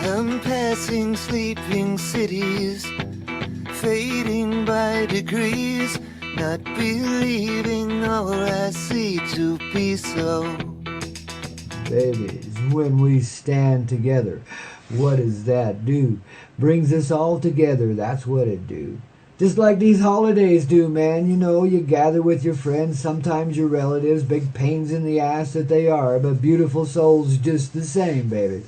I'm passing sleeping cities, fading by degrees, not believing all I see to be so. Babies, when we stand together, what does that do? Brings us all together, that's what it do. Just like these holidays do, man. You know, you gather with your friends, sometimes your relatives, big pains in the ass that they are, but beautiful souls just the same, baby.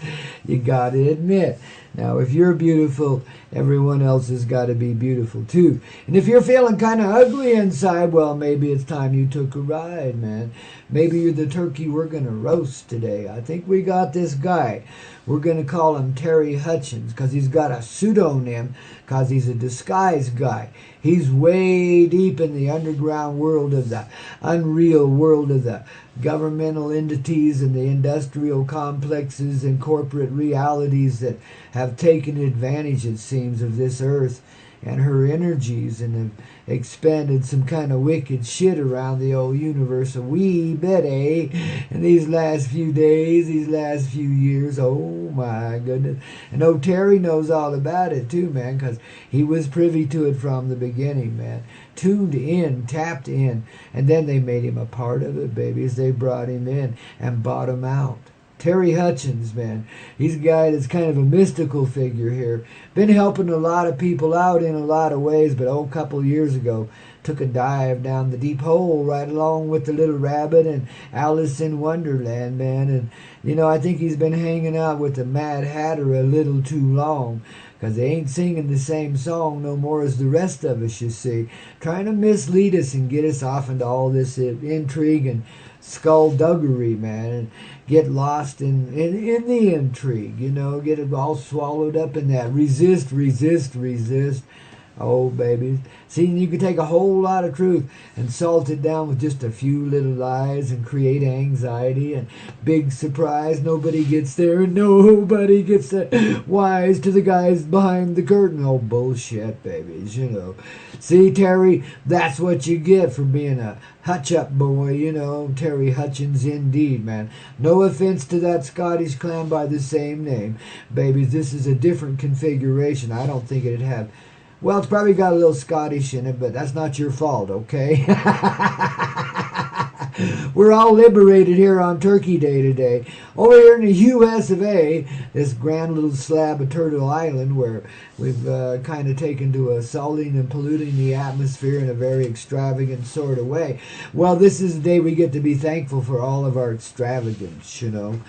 You gotta admit. Now, if you're beautiful, everyone else has got to be beautiful too. And if you're feeling kind of ugly inside, well, maybe it's time you took a ride, man. Maybe you're the turkey we're going to roast today. I think we got this guy. We're going to call him Terry Hutchins because he's got a pseudonym because he's a disguise guy. He's way deep in the underground world of the unreal world of the governmental entities and the industrial complexes and corporate realities that have taken advantage, it seems, of this earth and her energies and have expanded some kind of wicked shit around the old universe a wee bit, eh? In these last few days, these last few years, oh my goodness. And old Terry knows all about it too, man, because he was privy to it from the beginning, man. Tuned in, tapped in, and then they made him a part of it, babies. They brought him in and bought him out. Terry Hutchins, man. He's a guy that's kind of a mystical figure here. Been helping a lot of people out in a lot of ways, but a couple years ago took a dive down the deep hole right along with the little rabbit and Alice in Wonderland, man. And, you know, I think he's been hanging out with the Mad Hatter a little too long because they ain't singing the same song no more as the rest of us, you see. Trying to mislead us and get us off into all this intrigue and skullduggery, man, and get lost in the intrigue, you know, get it all swallowed up in that. Resist, resist, resist. Oh, babies. See, you can take a whole lot of truth and salt it down with just a few little lies and create anxiety and big surprise. Nobody gets there and nobody gets wise to the guys behind the curtain. Oh, bullshit, babies, you know. See, Terry, that's what you get for being a hutch-up boy, you know. Terry Hutchins indeed, man. No offense to that Scottish clan by the same name. Babies, this is a different configuration. I don't think it'd have... Well, it's probably got a little Scottish in it, but that's not your fault, okay? We're all liberated here on Turkey Day today. Over here in the US of A, this grand little slab of Turtle Island where we've kind of taken to assaulting and polluting the atmosphere in a very extravagant sort of way. Well, this is the day we get to be thankful for all of our extravagance, you know.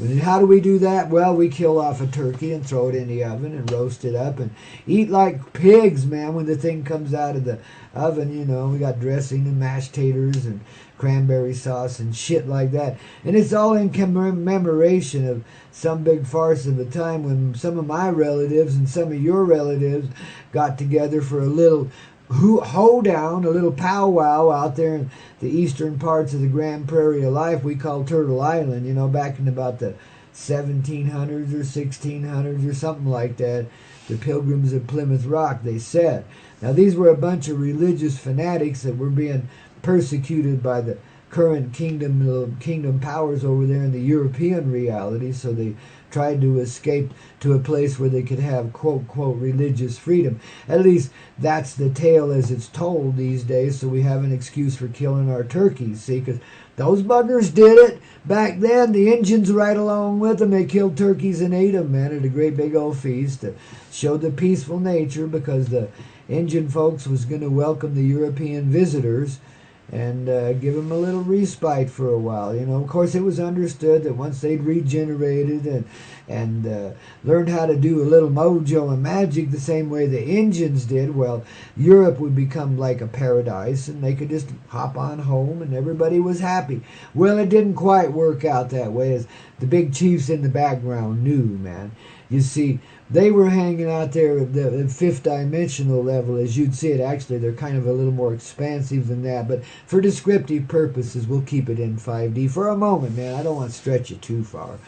And how do we do that? Well, we kill off a turkey and throw it in the oven and roast it up and eat like pigs, man, when the thing comes out of the oven, you know. We got dressing and mashed taters and cranberry sauce and shit like that. And it's all in commemoration of some big farce of a time when some of my relatives and some of your relatives got together for a little hoedown, a little powwow out there in the eastern parts of the Grand Prairie of Life we call Turtle Island, you know, back in about the 1700s or 1600s or something like that. The Pilgrims of Plymouth Rock, they said. Now, these were a bunch of religious fanatics that were being persecuted by the current kingdom powers over there in the European reality, so they tried to escape to a place where they could have quote-quote religious freedom. At least that's the tale as it's told these days, so we have an excuse for killing our turkeys, see, because those buggers did it back then. The Indians right along with them, they killed turkeys and ate them, man, at a great big old feast to show the peaceful nature, because the Indian folks was going to welcome the European visitors and give them a little respite for a while. You know, of course, it was understood that once they'd regenerated and learned how to do a little mojo and magic the same way the Indians did, well, Europe would become like a paradise and they could just hop on home and everybody was happy. Well, it didn't quite work out that way, as the big chiefs in the background knew, man. You see, they were hanging out there at the fifth dimensional level, as you'd see it. Actually, they're kind of a little more expansive than that, but for descriptive purposes, we'll keep it in 5D for a moment, man. I don't want to stretch it too far.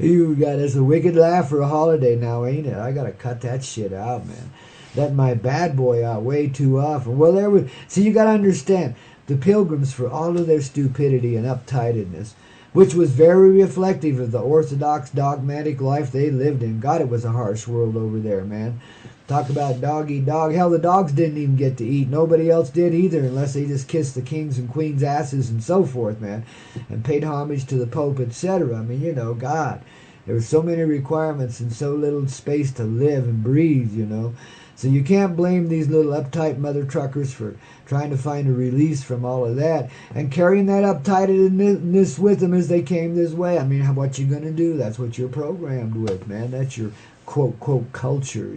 You got us a wicked laugh for a holiday now, ain't it? I got to cut that shit out, man. Let my bad boy out way too often. Well, see, you got to understand, the Pilgrims, for all of their stupidity and uptightedness, which was very reflective of the orthodox dogmatic life they lived in. God, it was a harsh world over there, man. Talk about dog eat dog. Hell, the dogs didn't even get to eat. Nobody else did either, unless they just kissed the kings and queens' asses and so forth, man, and paid homage to the Pope, etc. I mean, you know, God, there were so many requirements and so little space to live and breathe, you know. So you can't blame these little uptight mother truckers for trying to find a release from all of that and carrying that uptightness with them as they came this way. I mean, what you going to do? That's what you're programmed with, man. That's your quote culture.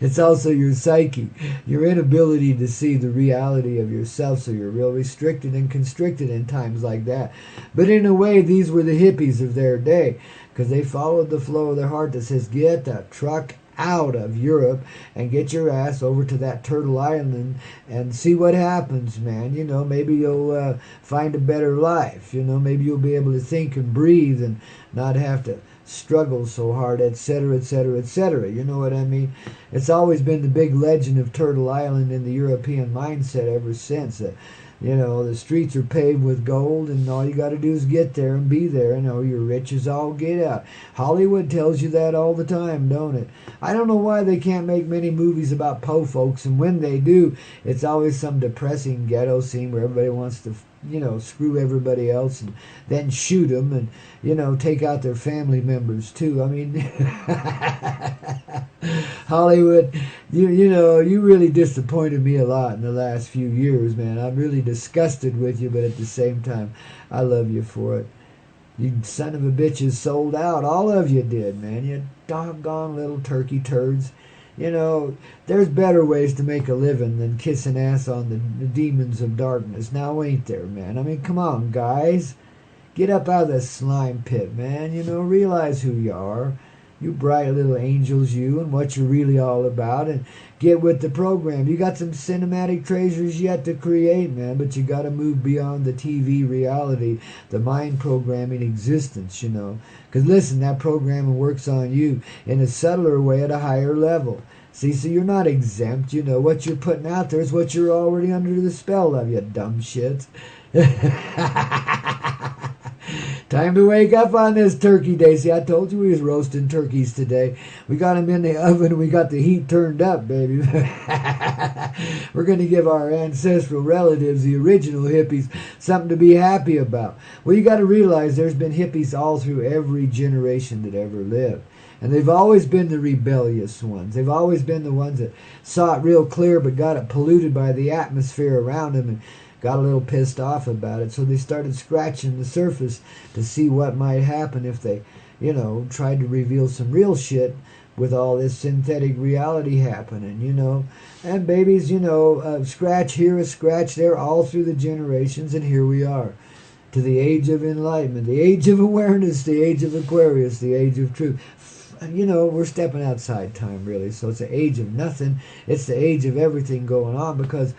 It's also your psyche, your inability to see the reality of yourself, so you're real restricted and constricted in times like that. But in a way, these were the hippies of their day, because they followed the flow of their heart that says, get the truck out of Europe and get your ass over to that turtle island and see what happens, man. You know, maybe you'll find a better life. You know, maybe you'll be able to think and breathe and not have to struggle so hard, etc., etc., etc. You know what I mean? It's always been the big legend of Turtle Island in the European mindset ever since. You know, the streets are paved with gold, and all you got to do is get there and be there. You know, you're rich as all get out. Hollywood tells you that all the time, don't it? I don't know why they can't make many movies about po folks, and when they do, it's always some depressing ghetto scene where everybody wants to, you know, screw everybody else and then shoot them and, you know, take out their family members too. I mean, Hollywood, you know, you really disappointed me a lot in the last few years, man. I'm really disgusted with you, but at the same time, I love you for it. You son of a bitches sold out. All of you did, man. You doggone little turkey turds. You know, there's better ways to make a living than kissing ass on the demons of darkness. Now, ain't there, man? I mean, come on, guys. Get up out of the slime pit, man. You know, realize who you are. You bright little angels, you, and what you're really all about, and get with the program. You got some cinematic treasures yet to create, man, but you got to move beyond the TV reality, the mind programming existence, you know. Because, listen, that programming works on you in a subtler way at a higher level. See, so you're not exempt, you know. What you're putting out there is what you're already under the spell of, you dumb shits. Time to wake up on this turkey day. See, I told you we was roasting turkeys today. We got them in the oven. We got the heat turned up, baby. We're going to give our ancestral relatives, the original hippies, something to be happy about. Well, you got to realize there's been hippies all through every generation that ever lived. And they've always been the rebellious ones. They've always been the ones that saw it real clear but got it polluted by the atmosphere around them and got a little pissed off about it. So they started scratching the surface to see what might happen if they, you know, tried to reveal some real shit with all this synthetic reality happening, you know. And babies, you know, scratch here, a scratch there, all through the generations, and here we are. To the age of enlightenment, the age of awareness, the age of Aquarius, the age of truth. You know, we're stepping outside time, really. So it's the age of nothing. It's the age of everything going on, because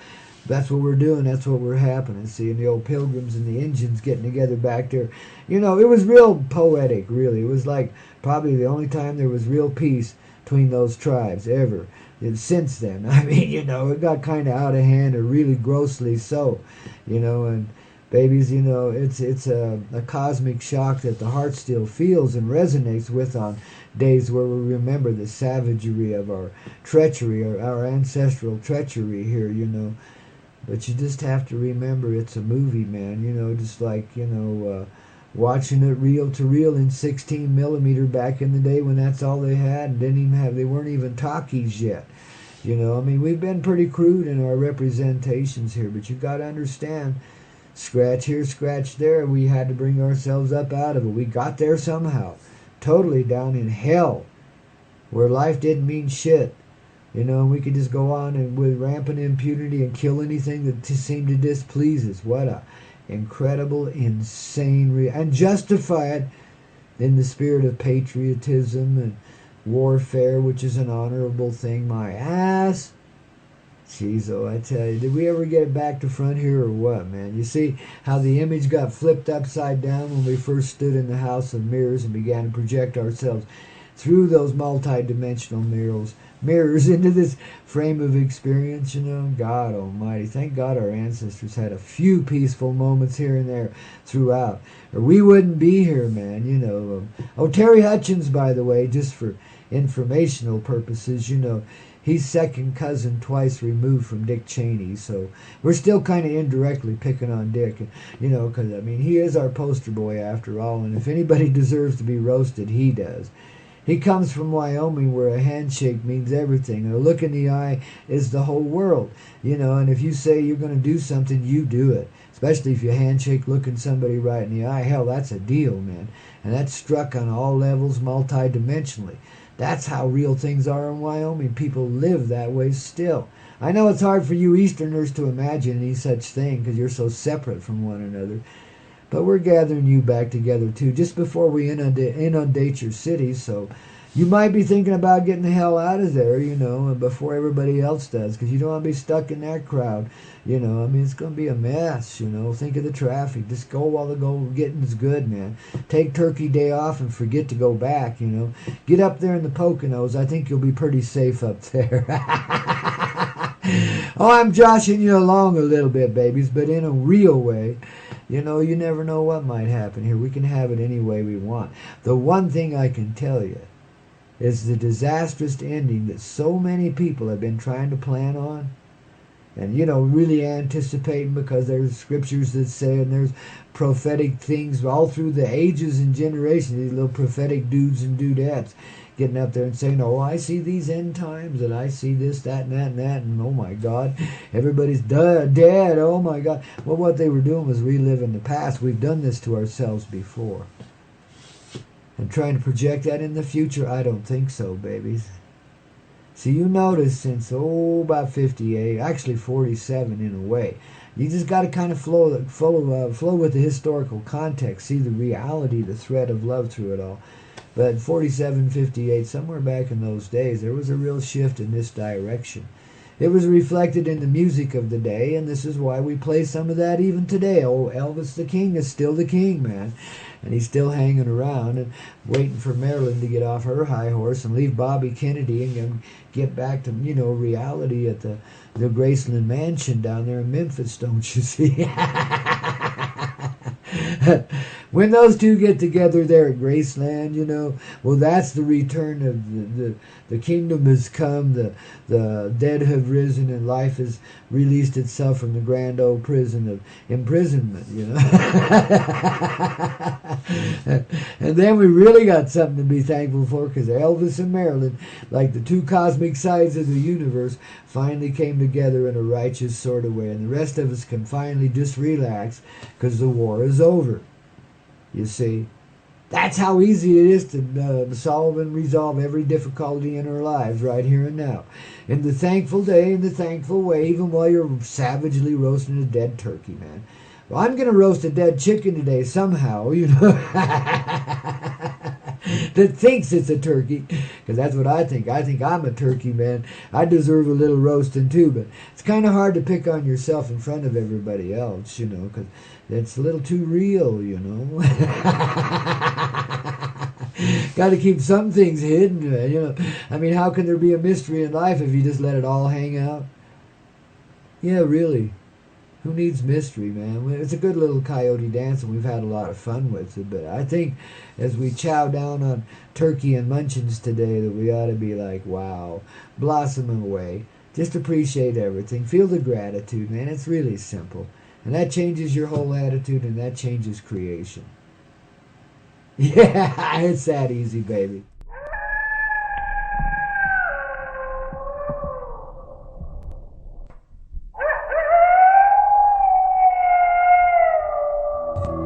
that's what we're doing. That's what we're happening. See, and the old pilgrims and the Indians getting together back there. You know, it was real poetic, really. It was like probably the only time there was real peace between those tribes ever. And since then, I mean, you know, it got kind of out of hand, or really grossly so. You know, and babies, you know, it's a cosmic shock that the heart still feels and resonates with on days where we remember the savagery of our treachery, or our ancestral treachery here, you know. But you just have to remember it's a movie, man, you know, just like, you know, watching it reel to reel in 16 millimeter back in the day when that's all they had, and they weren't even talkies yet. You know, I mean, we've been pretty crude in our representations here, but you got to understand, scratch here, scratch there, we had to bring ourselves up out of it. We got there somehow, totally down in hell, where life didn't mean shit. You know, we could just go on and with rampant impunity and kill anything that seemed to displease us. What a incredible, insane, and justify it in the spirit of patriotism and warfare, which is an honorable thing. My ass. Jeez, oh, I tell you, did we ever get it back to front here or what, man? You see how the image got flipped upside down when we first stood in the house of mirrors and began to project ourselves through those multi-dimensional mirrors into this frame of experience, you know. God almighty. Thank God our ancestors had a few peaceful moments here and there throughout, or we wouldn't be here, man, you know. Terry Hutchins, by the way, just for informational purposes, you know, he's second cousin twice removed from Dick Cheney, so we're still kind of indirectly picking on Dick, you know, because, I mean, he is our poster boy after all, and if anybody deserves to be roasted, he does. He comes from Wyoming, where a handshake means everything, and a look in the eye is the whole world, you know, and if you say you're going to do something, you do it, especially if you handshake looking somebody right in the eye. Hell, that's a deal, man, and that's struck on all levels, multidimensionally. That's how real things are in Wyoming. People live that way still. I know it's hard for you Easterners to imagine any such thing because you're so separate from one another. But we're gathering you back together too, just before we inundate your cities. So you might be thinking about getting the hell out of there, you know, and before everybody else does, because you don't want to be stuck in that crowd. You know, I mean, it's going to be a mess, you know. Think of the traffic. Just go while the getting's good, man. Take Turkey Day off and forget to go back, you know. Get up there in the Poconos. I think you'll be pretty safe up there. Oh, I'm joshing you along a little bit, babies, but in a real way. You know, you never know what might happen here. We can have it any way we want. The one thing I can tell you is the disastrous ending that so many people have been trying to plan on and, you know, really anticipating, because there's scriptures that say, and there's prophetic things all through the ages and generations, these little prophetic dudes and dudettes getting up there and saying, oh, I see these end times, and I see this, that, and that, and that, and oh my God, everybody's dead, oh my God. Well, what they were doing was reliving the past. We've done this to ourselves before. And trying to project that in the future, I don't think so, babies. See, you notice since, about 58, actually 47 in a way, you just got to kind of flow with the historical context, see the reality, the thread of love through it all. But 47, 58, somewhere back in those days, there was a real shift in this direction. It was reflected in the music of the day, and this is why we play some of that even today. Oh, Elvis the King is still the king, man. And he's still hanging around and waiting for Marilyn to get off her high horse and leave Bobby Kennedy and get back to, you know, reality at the Graceland Mansion down there in Memphis, don't you see? When those two get together there at Graceland, you know, well, that's the return of the kingdom has come, the dead have risen, and life has released itself from the grand old prison of imprisonment, you know. And then we really got something to be thankful for, because Elvis and Marilyn, like the two cosmic sides of the universe, finally came together in a righteous sort of way, and the rest of us can finally just relax because the war is over. You see, that's how easy it is to solve and resolve every difficulty in our lives right here and now. In the thankful day, in the thankful way, even while you're savagely roasting a dead turkey, man. Well, I'm going to roast a dead chicken today somehow, you know, that thinks it's a turkey, because that's what I think. I think I'm a turkey, man. I deserve a little roasting too, but it's kind of hard to pick on yourself in front of everybody else, you know, because it's a little too real, you know. Got to keep some things hidden, you know. I mean, how can there be a mystery in life if you just let it all hang out? Yeah, really. Who needs mystery, man? It's a good little coyote dance, and we've had a lot of fun with it. But I think as we chow down on turkey and munchins today, that we ought to be like, wow, blossom away. Just appreciate everything. Feel the gratitude, man. It's really simple. And that changes your whole attitude, and that changes creation. Yeah, it's that easy, baby.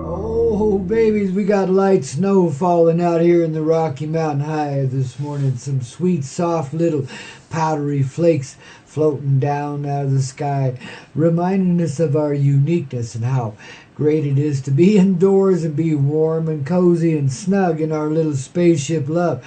Oh, babies, we got light snow falling out here in the Rocky Mountain High this morning. Some sweet, soft little powdery flakes floating down out of the sky, reminding us of our uniqueness and how great it is to be indoors and be warm and cozy and snug in our little spaceship love.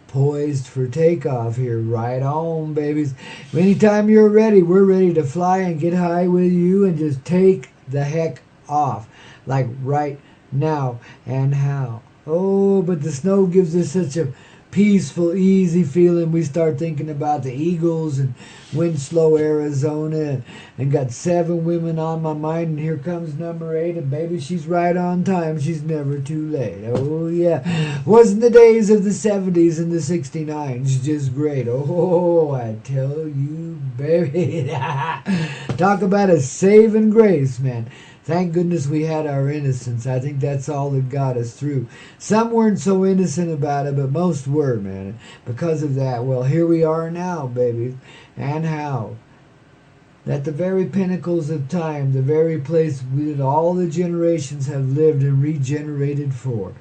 Poised for takeoff here. Right on, babies. Anytime you're ready, we're ready to fly and get high with you and just take the heck off. Like right now. And how? Oh, but the snow gives us such a peaceful, easy feeling, we start thinking about the Eagles and Winslow, Arizona, and got 7 women on my mind, and here comes number 8, and baby, she's right on time. She's never too late. Oh, yeah. Wasn't the days of the 70s and the 69s just great? Oh, I tell you, baby. Talk about a saving grace, man. Thank goodness we had our innocence. I think that's all that got us through. Some weren't so innocent about it, but most were, man. Because of that, well, here we are now, baby. And how? At the very pinnacles of time, the very place that all the generations have lived and regenerated for,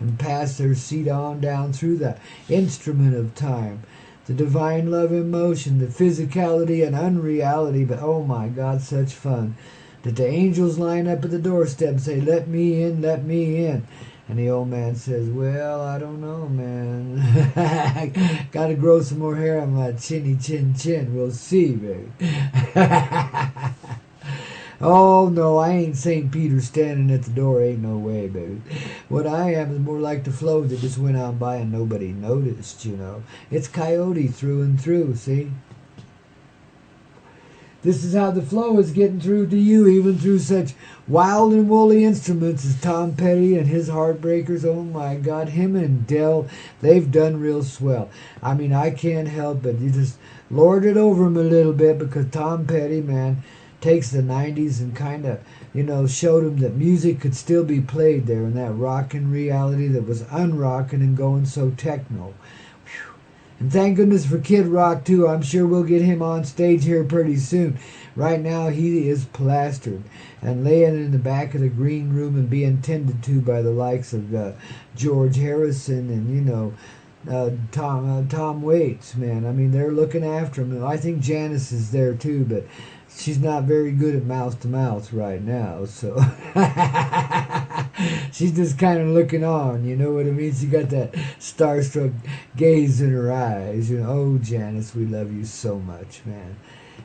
and passed their seed on down through the instrument of time. The divine love in motion, the physicality and unreality, but oh my God, such fun. That the angels line up at the doorstep and say, let me in, let me in. And the old man says, well, I don't know, man. Got to grow some more hair on my chinny chin chin. We'll see, baby. Oh, no, I ain't St. Peter standing at the door. Ain't no way, baby. What I am is more like the flow that just went on by and nobody noticed, you know. It's Coyote through and through, see? This is how the flow is getting through to you, even through such wild and woolly instruments as Tom Petty and his Heartbreakers. Oh my God, him and Dell, they've done real swell. I mean, I can't help but you just lord it over him a little bit, because Tom Petty, man, takes the 90s and kind of, you know, showed him that music could still be played there in that rockin' reality that was unrockin' and going so techno. And thank goodness for Kid Rock, too. I'm sure we'll get him on stage here pretty soon. Right now, he is plastered and laying in the back of the green room and being tended to by the likes of George Harrison and, you know, Tom Waits, man. I mean, they're looking after him. I think Janice is there, too, but she's not very good at mouth-to-mouth right now, so she's just kind of looking on, you know what I mean? She got that starstruck gaze in her eyes, you know. Oh, Janice, we love you so much, man.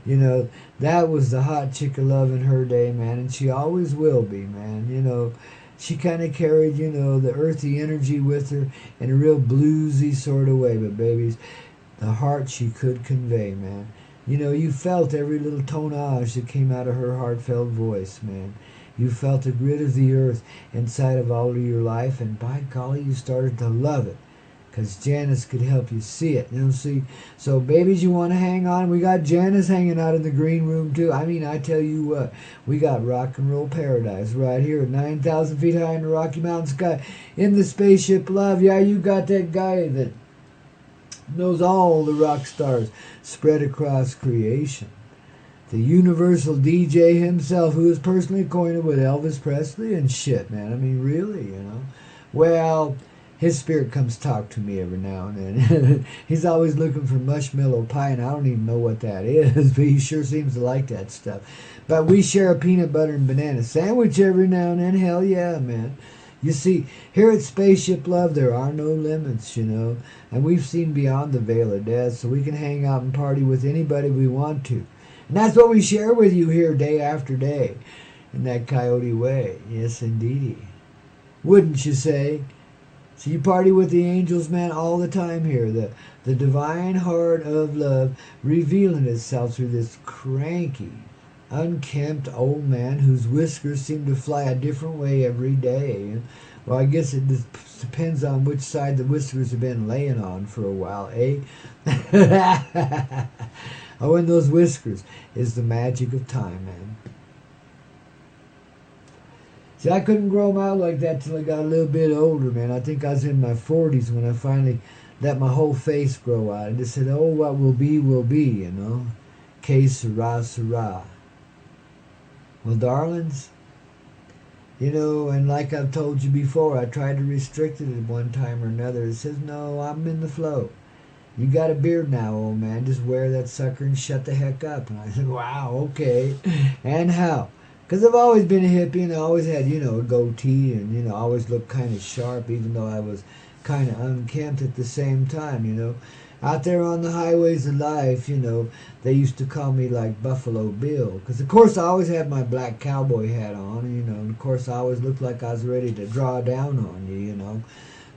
You know, that was the hot chick of love in her day, man, and she always will be, man. You know, she kind of carried, you know, the earthy energy with her in a real bluesy sort of way, but babies, the heart she could convey, man. You know, you felt every little tonage that came out of her heartfelt voice, man. You felt the grit of the earth inside of all of your life, and by golly, you started to love it, because Janice could help you see it. You know, see? So, babies, you want to hang on? We got Janice hanging out in the green room, too. I mean, I tell you what, we got rock and roll paradise right here at 9,000 feet high in the Rocky Mountain sky in the spaceship Love. Yeah, you got that guy that knows all the rock stars spread across creation. The universal DJ himself, who is personally acquainted with Elvis Presley and shit, man. I mean, really, you know. Well, his spirit comes talk to me every now and then. He's always looking for marshmallow pie, and I don't even know what that is, but he sure seems to like that stuff. But we share a peanut butter and banana sandwich every now and then. Hell yeah, man. You see, here at Spaceship Love, there are no limits, you know, and we've seen beyond the veil of death, so we can hang out and party with anybody we want to. And that's what we share with you here day after day, in that Coyote way. Yes, indeedy. Wouldn't you say? So you party with the angels, man, all the time here. The divine heart of love revealing itself through this cranky, unkempt old man whose whiskers seem to fly a different way every day. Well, I guess it depends on which side the whiskers have been laying on for a while, eh? Oh, and those whiskers is the magic of time, man. See, I couldn't grow them out like that till I got a little bit older, man. I think I was in my 40s when I finally let my whole face grow out. I just said, oh, what will be, you know. Que sera, sera. Well, darlings, you know, and like I've told you before, I tried to restrict it at one time or another. It says, no, I'm in the flow. You got a beard now, old man. Just wear that sucker and shut the heck up. And I said, wow, okay. And how? Because I've always been a hippie, and I always had, you know, a goatee, and, you know, I always looked kind of sharp, even though I was kind of unkempt at the same time, you know. Out there on the highways of life, you know, they used to call me like Buffalo Bill. Because, of course, I always had my black cowboy hat on, you know. And, of course, I always looked like I was ready to draw down on you, you know.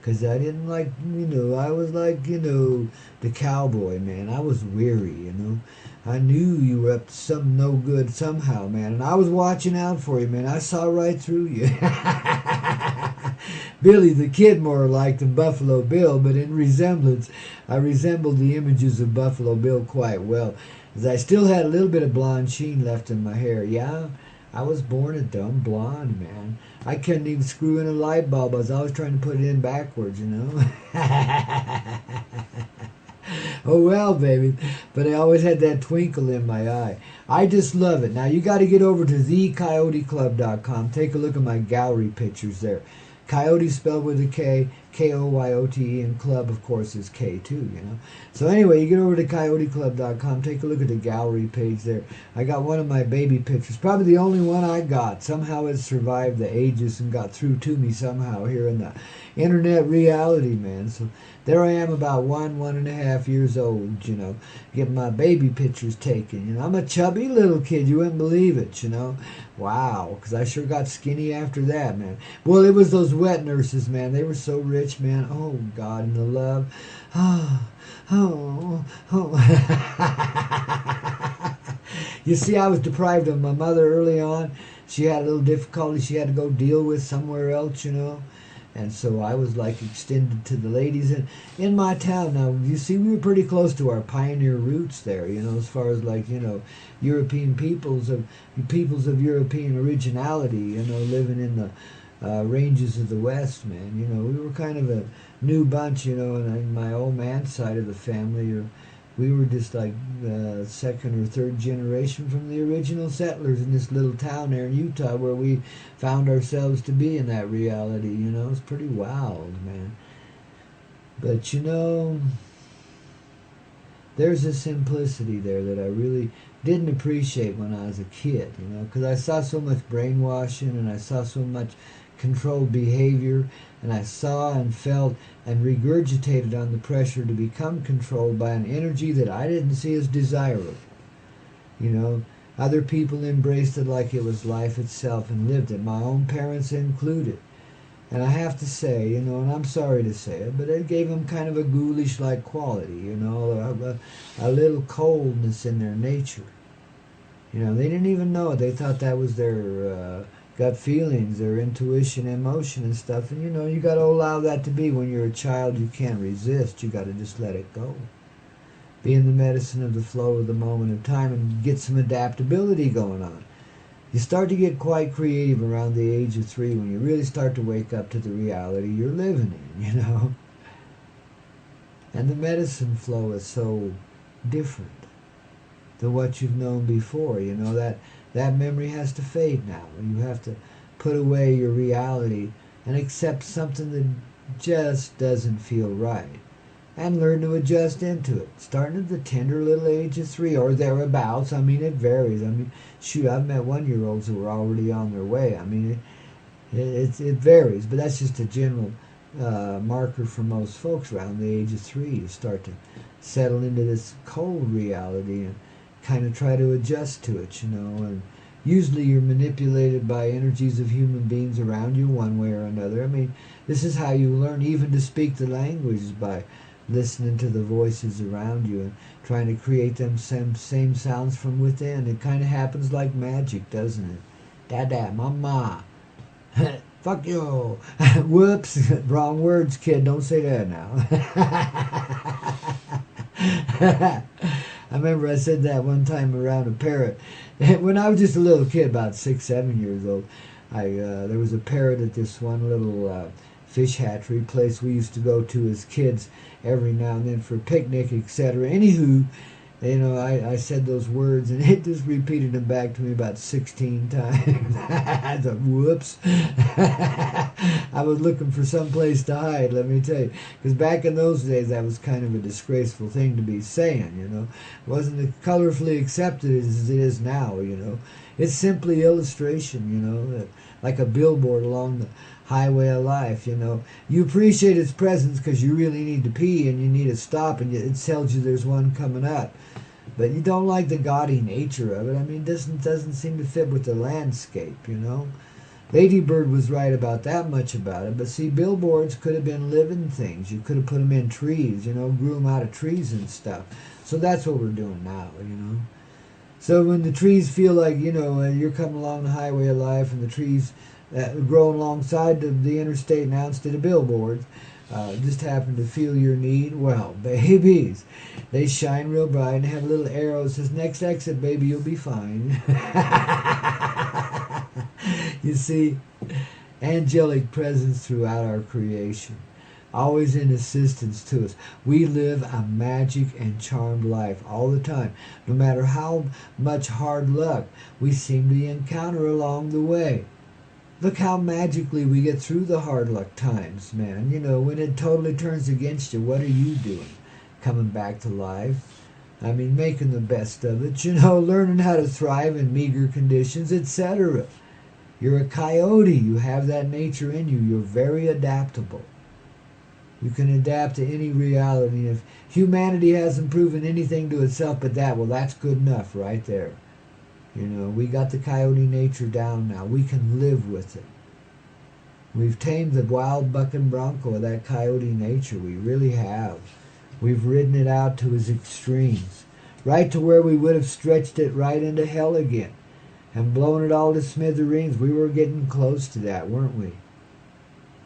Because I didn't like, I was like, the cowboy, man. I was weary. I knew you were up to some no good somehow, man. And I was watching out for you, man. I saw right through you. Billy the Kid more like than Buffalo Bill, but in resemblance, I resembled the images of Buffalo Bill quite well, as I still had a little bit of blonde sheen left in my hair. Yeah, I was born a dumb blonde, man. I couldn't even screw in a light bulb. I was always trying to put it in backwards. Oh well, baby. But I always had that twinkle in my eye. I just love it. Now you got to get over to thecoyoteclub.com. Take a look at my gallery pictures there. Coyote spelled with a K, Koyote, and club, of course, is K too. So anyway, you get over to coyoteclub.com, take a look at the gallery page there. I got one of my baby pictures, probably the only one I got. Somehow it survived the ages and got through to me somehow here in the internet reality, man. So there I am, about 1.5 years old, getting my baby pictures taken. I'm a chubby little kid, you wouldn't believe it, Wow, because I sure got skinny after that, man. Well, it was those wet nurses, man. They were so rich, man. Oh, God, and the love. Oh. You see, I was deprived of my mother early on. She had a little difficulty she had to go deal with somewhere else, And so I was like extended to the ladies in my town. Now, you see, we were pretty close to our pioneer roots there, as far as like, European peoples of European originality, living in the ranges of the West, man. We were kind of a new bunch, and my old man's side of the family, we were just like second or third generation from the original settlers in this little town there in Utah where we found ourselves to be in that reality. It's pretty wild, man. But there's a simplicity there that I really didn't appreciate when I was a kid, because I saw so much brainwashing and I saw so much controlled behavior, and I saw and felt and regurgitated on the pressure to become controlled by an energy that I didn't see as desirable. Other people embraced it like it was life itself and lived it, my own parents included. And I have to say, and I'm sorry to say it, but it gave them kind of a ghoulish-like quality, a little coldness in their nature. They didn't even know it. They thought that was their gut feelings, their intuition, emotion and stuff. And, you got to allow that to be. When you're a child, you can't resist. You got to just let it go. Be in the medicine of the flow of the moment of time and get some adaptability going on. You start to get quite creative around the age of 3 when you really start to wake up to the reality you're living in, And the medicine flow is so different than what you've known before. That memory has to fade now. You have to put away your reality and accept something that just doesn't feel right. And learn to adjust into it, starting at the tender little age of 3 or thereabouts. It varies. Shoot, I've met 1-year-olds who are already on their way. It varies, but that's just a general marker for most folks around the age of 3. You start to settle into this cold reality and kind of try to adjust to it, and usually you're manipulated by energies of human beings around you one way or another. This is how you learn even to speak the languages, by listening to the voices around you and trying to create them same sounds from within. It kind of happens like magic, doesn't it? Dada, mama, fuck you, whoops, wrong words, kid, don't say that now. I remember I said that one time around a parrot. When I was just a little kid, about 6, 7 years old, there was a parrot at this one little fish hatchery place we used to go to as kids every now and then for a picnic, etc. Anywho, I said those words and it just repeated them back to me about 16 times. I thought, whoops. I was looking for some place to hide, let me tell you. Because back in those days, that was kind of a disgraceful thing to be saying, It wasn't as colorfully accepted as it is now, It's simply illustration, like a billboard along the highway of life, You appreciate its presence because you really need to pee and you need to stop and it tells you there's one coming up. But you don't like the gaudy nature of it. It doesn't seem to fit with the landscape, Lady Bird was right about that much about it, but see, billboards could have been living things. You could have put them in trees, grew them out of trees and stuff. So that's what we're doing now. So when the trees feel like, you're coming along the highway of life and the trees growing alongside the interstate now instead of billboards, just happen to feel your need, well, babies, they shine real bright and have a little arrow that says, next exit, baby, you'll be fine. You see, angelic presence throughout our creation, always in assistance to us. We live a magic and charmed life all the time. No matter how much hard luck we seem to encounter along the way. Look how magically we get through the hard luck times, man. When it totally turns against you, what are you doing? Coming back to life. Making the best of it, learning how to thrive in meager conditions, etc. You're a coyote. You have that nature in you. You're very adaptable. You can adapt to any reality. If humanity hasn't proven anything to itself but that, well, that's good enough right there. We got the coyote nature down now. We can live with it. We've tamed the wild bucking bronco of that coyote nature. We really have. We've ridden it out to its extremes, right to where we would have stretched it right into hell again and blown it all to smithereens. We were getting close to that, weren't we?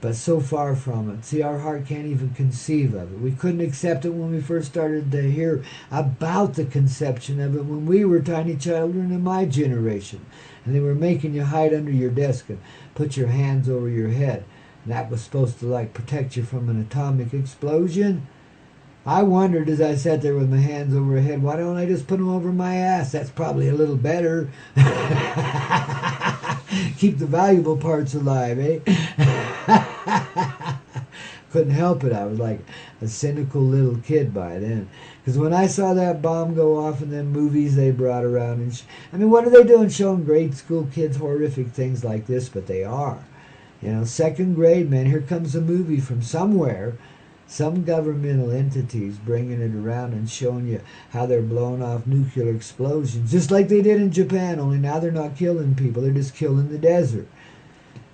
But so far from it. See, our heart can't even conceive of it. We couldn't accept it when we first started to hear about the conception of it when we were tiny children in my generation. And they were making you hide under your desk and put your hands over your head. And that was supposed to protect you from an atomic explosion. I wondered as I sat there with my hands over my head, why don't I just put them over my ass? That's probably a little better. Keep the valuable parts alive, eh? Couldn't help it. I was like a cynical little kid by then. Because when I saw that bomb go off in them movies they brought around, what are they doing showing grade school kids horrific things like this? But they are. Second grade, man, here comes a movie from somewhere. Some governmental entities bringing it around and showing you how they're blowing off nuclear explosions, just like they did in Japan, only now they're not killing people, they're just killing the desert.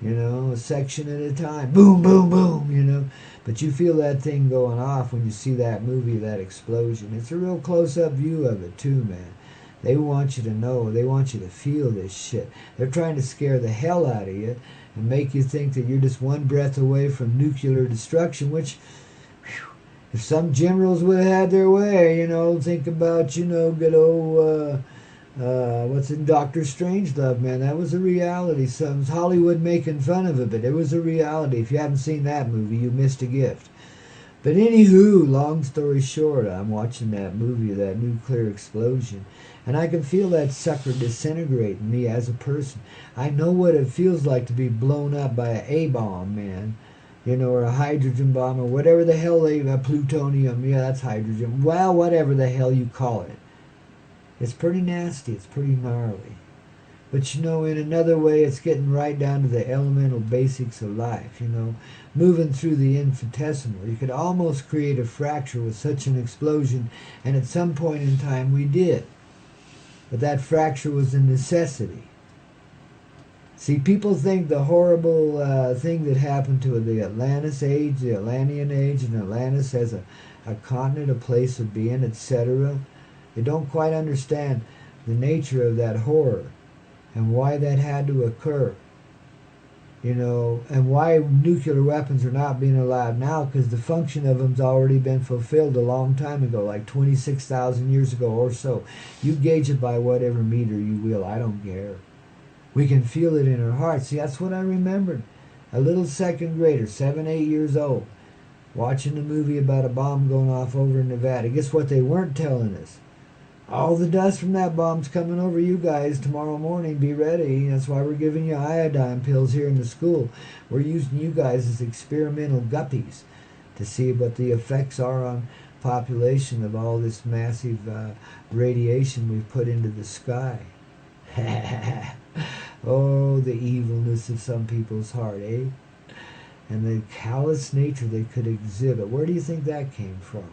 A section at a time. Boom, boom, boom, But you feel that thing going off when you see that movie, that explosion. It's a real close-up view of it, too, man. They want you to know. They want you to feel this shit. They're trying to scare the hell out of you and make you think that you're just one breath away from nuclear destruction, which... If some generals would have had their way, think about, good old, what's in Dr. Strangelove, man. That was a reality. Some Hollywood making fun of it, but it was a reality. If you haven't seen that movie, you missed a gift. But anywho, long story short, I'm watching that movie, that nuclear explosion, and I can feel that sucker disintegrate in me as a person. I know what it feels like to be blown up by an A-bomb, man. Or a hydrogen bomb, or whatever the hell plutonium, yeah, that's hydrogen. Well, whatever the hell you call it. It's pretty nasty, it's pretty gnarly. But in another way, it's getting right down to the elemental basics of life, moving through the infinitesimal. You could almost create a fracture with such an explosion, and at some point in time we did. But that fracture was a necessity. See, people think the horrible thing that happened to the Atlantis age, the Atlantean age, and Atlantis as a continent, a place of being, etc. They don't quite understand the nature of that horror and why that had to occur. And why nuclear weapons are not being allowed now, because the function of them's already been fulfilled a long time ago, like 26,000 years ago or so. You gauge it by whatever meter you will, I don't care. We can feel it in our hearts. See, that's what I remembered. A little second grader, 7, 8 years old, watching a movie about a bomb going off over in Nevada. Guess what they weren't telling us? All the dust from that bomb's coming over you guys tomorrow morning. Be ready. That's why we're giving you iodine pills here in the school. We're using you guys as experimental guppies to see what the effects are on population of all this massive radiation we've put into the sky. Oh, the evilness of some people's heart, eh? And the callous nature they could exhibit. Where do you think that came from?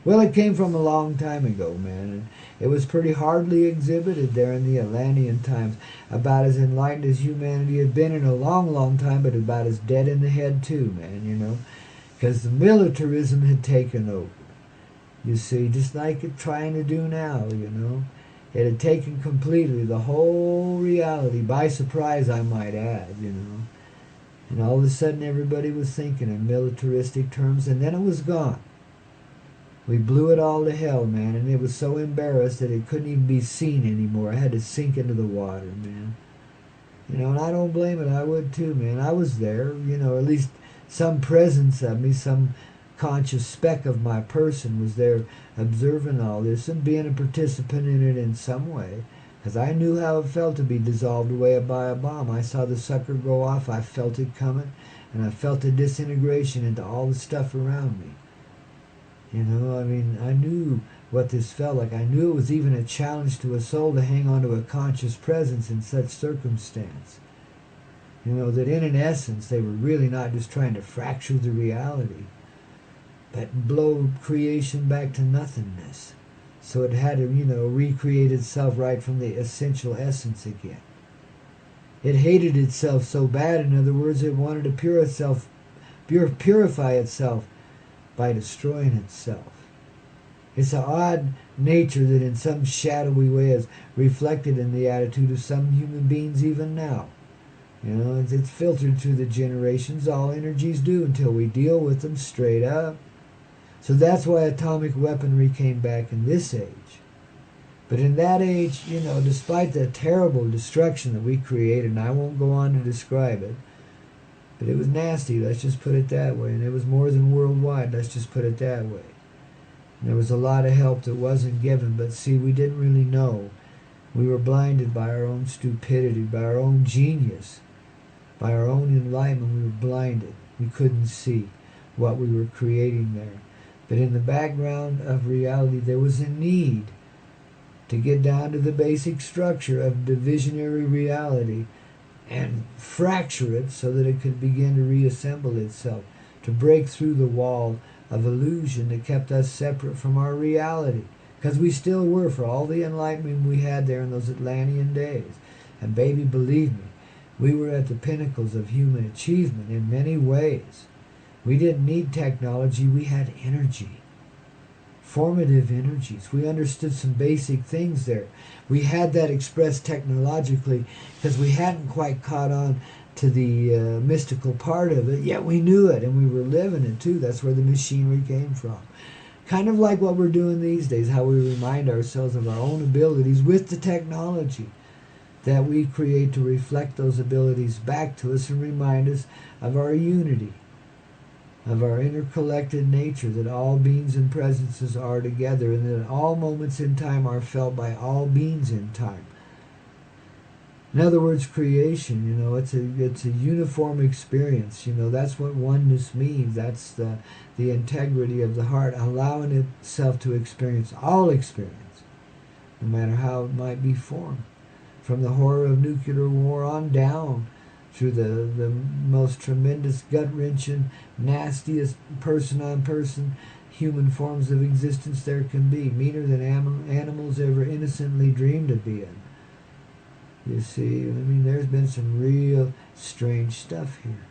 Well, it came from a long time ago, man, and it was pretty hardly exhibited there in the Atlantean times. About as enlightened as humanity had been in a long, long time, but about as dead in the head too, man, because the militarism had taken over. You see, just like it's trying to do now. It had taken completely the whole reality by surprise, I might add. And all of a sudden everybody was thinking in militaristic terms, and then it was gone. We blew it all to hell, man, and it was so embarrassed that it couldn't even be seen anymore. I had to sink into the water, man. And I don't blame it. I would too, man. I was there, at least some presence of me, some conscious speck of my person was there observing all this and being a participant in it in some way. Because I knew how it felt to be dissolved away by a bomb. I saw the sucker go off. I felt it coming, and I felt the disintegration into all the stuff around me. I knew what this felt like. I knew it was even a challenge to a soul to hang on to a conscious presence in such circumstance. That in an essence, they were really not just trying to fracture the reality, but blow creation back to nothingness. So it had to, recreate itself right from the essential essence again. It hated itself so bad, in other words, it wanted to purify itself by destroying itself. It's an odd nature that in some shadowy way is reflected in the attitude of some human beings even now. It's filtered through the generations. All energies do until we deal with them straight up. So that's why atomic weaponry came back in this age. But in that age, despite the terrible destruction that we created, and I won't go on to describe it, but it was nasty, let's just put it that way. And it was more than worldwide, let's just put it that way. And there was a lot of help that wasn't given, but see, we didn't really know. We were blinded by our own stupidity, by our own genius, by our own enlightenment. We were blinded. We couldn't see what we were creating there. But in the background of reality, there was a need to get down to the basic structure of divisionary reality and fracture it so that it could begin to reassemble itself, to break through the wall of illusion that kept us separate from our reality. Because we still were, for all the enlightenment we had there in those Atlantean days. And baby, believe me, we were at the pinnacles of human achievement in many ways. We didn't need technology, we had energy. Formative energies. We understood some basic things there. We had that expressed technologically because we hadn't quite caught on to the mystical part of it, yet we knew it and we were living it too. That's where the machinery came from. Kind of like what we're doing these days, how we remind ourselves of our own abilities with the technology that we create to reflect those abilities back to us and remind us of our unity, of our intercollected nature, that all beings and presences are together, and that all moments in time are felt by all beings in time. In other words, creation, it's a uniform experience. That's what oneness means. That's the integrity of the heart, allowing itself to experience all experience, no matter how it might be formed. From the horror of nuclear war on down, through the most tremendous, gut-wrenching, nastiest person-on-person human forms of existence there can be, meaner than animals ever innocently dreamed of being. You see, there's been some real strange stuff here.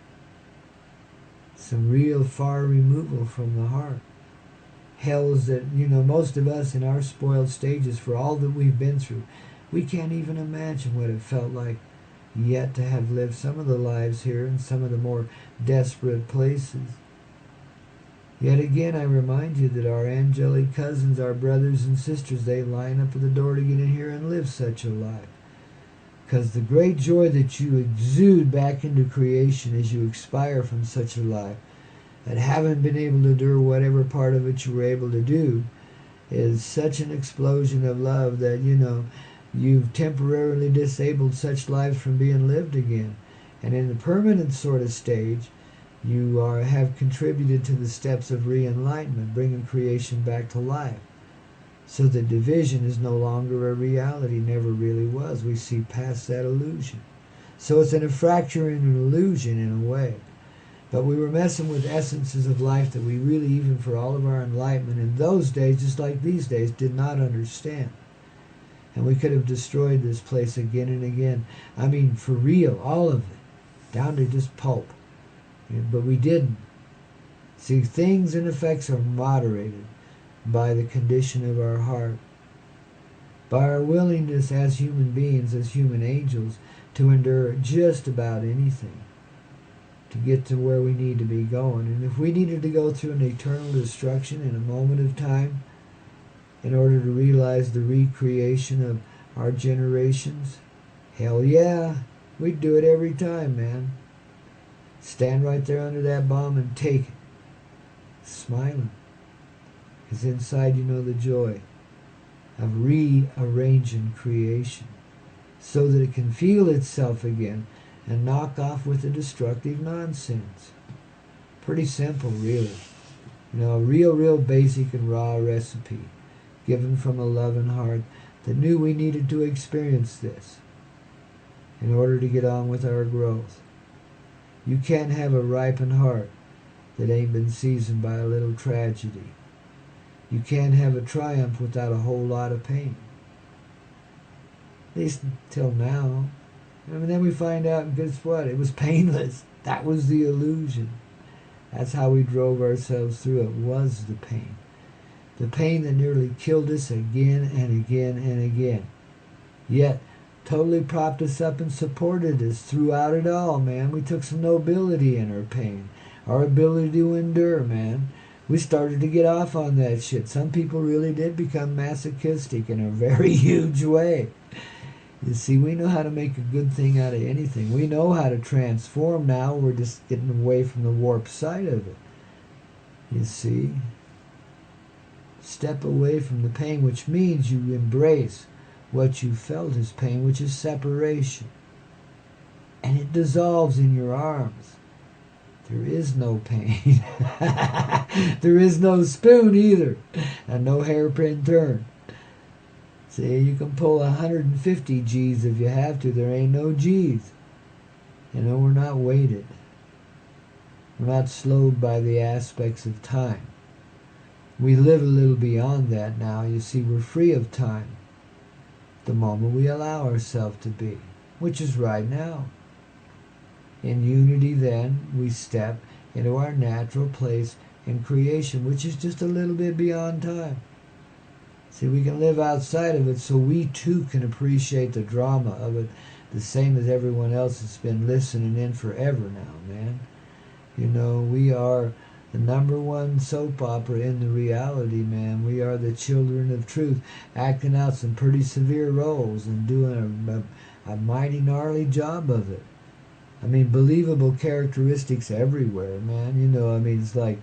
Some real far removal from the heart. Hells that, most of us in our spoiled stages, for all that we've been through, we can't even imagine what it felt like yet to have lived some of the lives here in some of the more desperate places. Yet again, I remind you that our angelic cousins, our brothers and sisters, they line up at the door to get in here and live such a life. Because the great joy that you exude back into creation as you expire from such a life, and haven't been able to do whatever part of it you were able to do, is such an explosion of love that, you've temporarily disabled such lives from being lived again. And in the permanent sort of stage, you have contributed to the steps of re-enlightenment, bringing creation back to life. So that division is no longer a reality, never really was. We see past that illusion. So it's a fracture and an illusion in a way. But we were messing with essences of life that we really, even for all of our enlightenment in those days, just like these days, did not understand. And we could have destroyed this place again and again. I mean, for real, all of it, down to just pulp. But we didn't. See, things and effects are moderated by the condition of our heart, by our willingness as human beings, as human angels, to endure just about anything to get to where we need to be going. And if we needed to go through an eternal destruction in a moment of time in order to realize the recreation of our generations, hell yeah, we'd do it every time, man. Stand right there under that bomb and take it, smiling. Because inside you know the joy of rearranging creation so that it can feel itself again and knock off with the destructive nonsense. Pretty simple, really. A real basic and raw recipe given from a loving heart that knew we needed to experience this in order to get on with our growth. You can't have a ripened heart that ain't been seasoned by a little tragedy. You can't have a triumph without a whole lot of pain. At least until now. And then we find out, guess what? It was painless. That was the illusion. That's how we drove ourselves through it, was the pain. The pain that nearly killed us again and again and again. Yet, totally propped us up and supported us throughout it all, man. We took some nobility in our pain. Our ability to endure, man. We started to get off on that shit. Some people really did become masochistic in a very huge way. You see, we know how to make a good thing out of anything. We know how to transform now. We're just getting away from the warped side of it. You see? Step away from the pain, which means you embrace what you felt as pain, which is separation. And it dissolves in your arms. There is no pain. There is no spoon either. And no hairpin turn. See, you can pull 150 G's if you have to. There ain't no G's. We're not weighted. We're not slowed by the aspects of time. We live a little beyond that now. You see, we're free of time. The moment we allow ourselves to be, which is right now. In unity, then, we step into our natural place in creation, which is just a little bit beyond time. See, we can live outside of it so we too can appreciate the drama of it the same as everyone else that's been listening in forever now, man. We are the #1 soap opera in the reality, man. We are the children of truth, acting out some pretty severe roles and doing a mighty gnarly job of it. Believable characteristics everywhere, man. It's like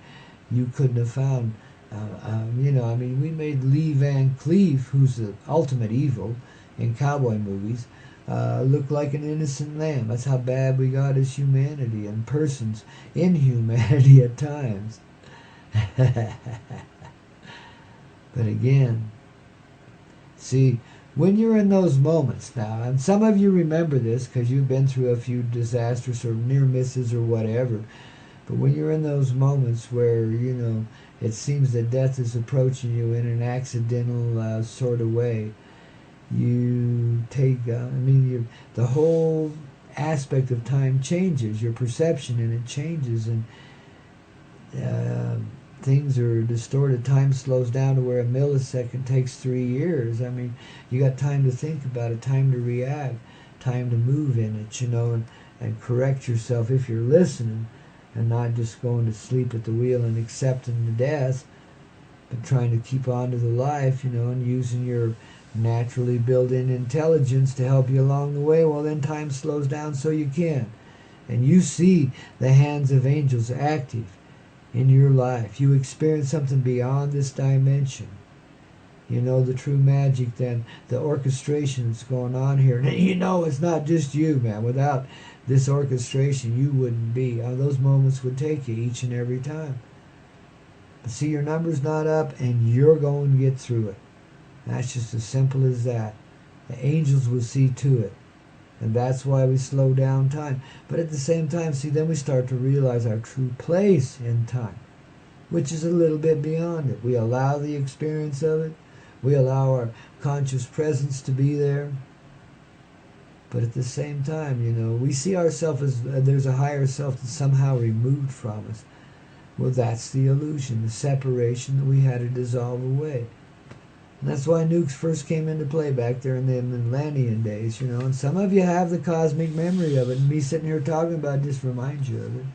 you couldn't have found... we made Lee Van Cleef, who's the ultimate evil in cowboy movies, look like an innocent lamb. That's how bad we got as humanity and persons in humanity at times. But again, see, when you're in those moments now, and some of you remember this because you've been through a few disasters or near misses or whatever, but when you're in those moments where, it seems that death is approaching you in an accidental sort of way, you take, the whole aspect of time changes, your perception and it changes, and things are distorted. Time slows down to where a millisecond takes 3 years. You got time to think about it, time to react, time to move in it, and correct yourself if you're listening. And not just going to sleep at the wheel and accepting the death, but trying to keep on to the life, and using your naturally built-in intelligence to help you along the way. Well, then time slows down so you can. And you see the hands of angels active in your life. You experience something beyond this dimension. The true magic then, the orchestration that's going on here. And it's not just you, man. Without this orchestration, you wouldn't be. Those moments would take you each and every time. But see, your number's not up, and you're going to get through it. That's just as simple as that. The angels will see to it And that's why we slow down time. But at the same time, see, then we start to realize our true place in time, which is a little bit beyond it. We allow the experience of it. We allow our conscious presence to be there. But at the same time, we see ourselves as there's a higher self that's somehow removed from us. Well, that's the illusion, the separation that we had to dissolve away. And that's why nukes first came into play back there in the Atlantean days, And some of you have the cosmic memory of it, and me sitting here talking about it just reminds you of it.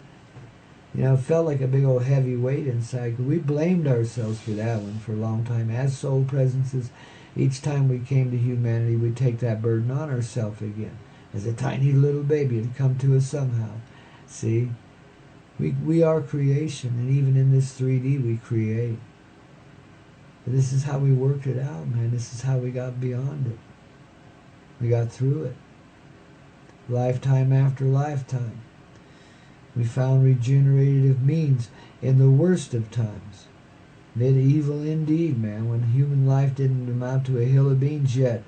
It felt like a big old heavy weight inside. We blamed ourselves for that one for a long time. As soul presences, each time we came to humanity, we'd take that burden on ourselves again. As a tiny little baby, it'd come to us somehow. See? We are creation, and even in this 3D, we create. But this is how we worked it out, man. This is how we got beyond it. We got through it. Lifetime after lifetime. We found regenerative means in the worst of times. Medieval indeed, man, when human life didn't amount to a hill of beans yet.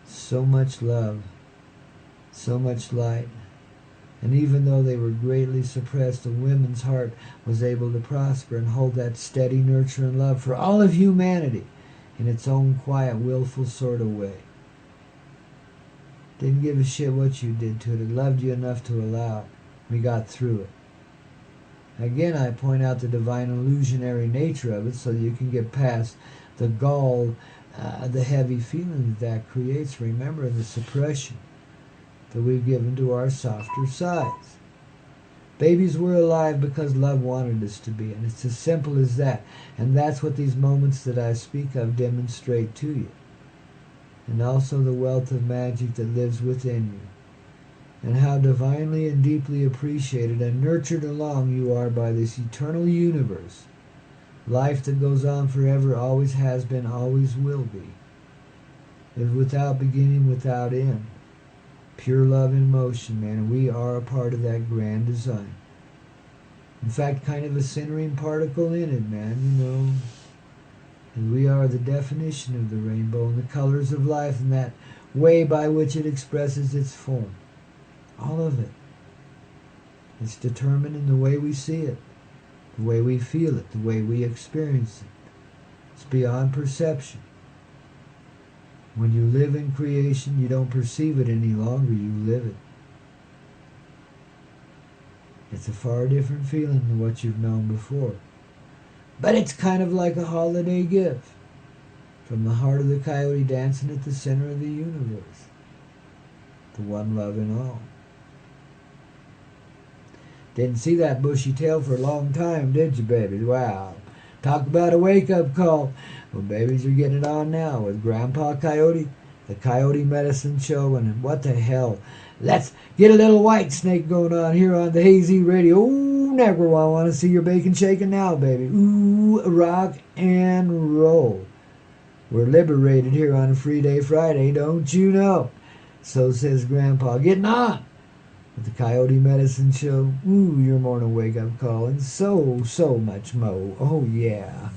So much love, so much light. And even though they were greatly suppressed, the women's heart was able to prosper and hold that steady nurture and love for all of humanity in its own quiet, willful sort of way. Didn't give a shit what you did to it. It loved you enough to allow it. We got through it. Again, I point out the divine illusionary nature of it so you can get past the gall, the heavy feeling that creates. Remember the suppression that we've given to our softer sides. Babies were alive because love wanted us to be, and it's as simple as that. And that's what these moments that I speak of demonstrate to you. And also the wealth of magic that lives within you. And how divinely and deeply appreciated and nurtured along you are by this eternal universe. Life that goes on forever always has been, always will be. Is without beginning, without end. Pure love in motion, man, and we are a part of that grand design. In fact, kind of a centering particle in it, man, And we are the definition of the rainbow and the colors of life and that way by which it expresses its form. All of it. It's determined in the way we see it, the way we feel it, the way we experience it. It's beyond perception. When you live in creation, you don't perceive it any longer, you live it. It's a far different feeling than what you've known before. But it's kind of like a holiday gift from the heart of the coyote dancing at the center of the universe. The one love in all. Didn't see that bushy tail for a long time, did you, baby? Wow. Talk about a wake-up call. Well, babies are getting it on now with Grandpaw Koyote, the Coyote Medicine Show, and what the hell. Let's get a little white snake going on here on the Hazy Radio. Ooh, never want to see your bacon shaking now, baby. Ooh, rock and roll. We're liberated here on a Free Day Friday, don't you know? So says Grandpa. Getting on with the Coyote Medicine Show. Ooh, your morning wake-up call and so much more. Oh, yeah.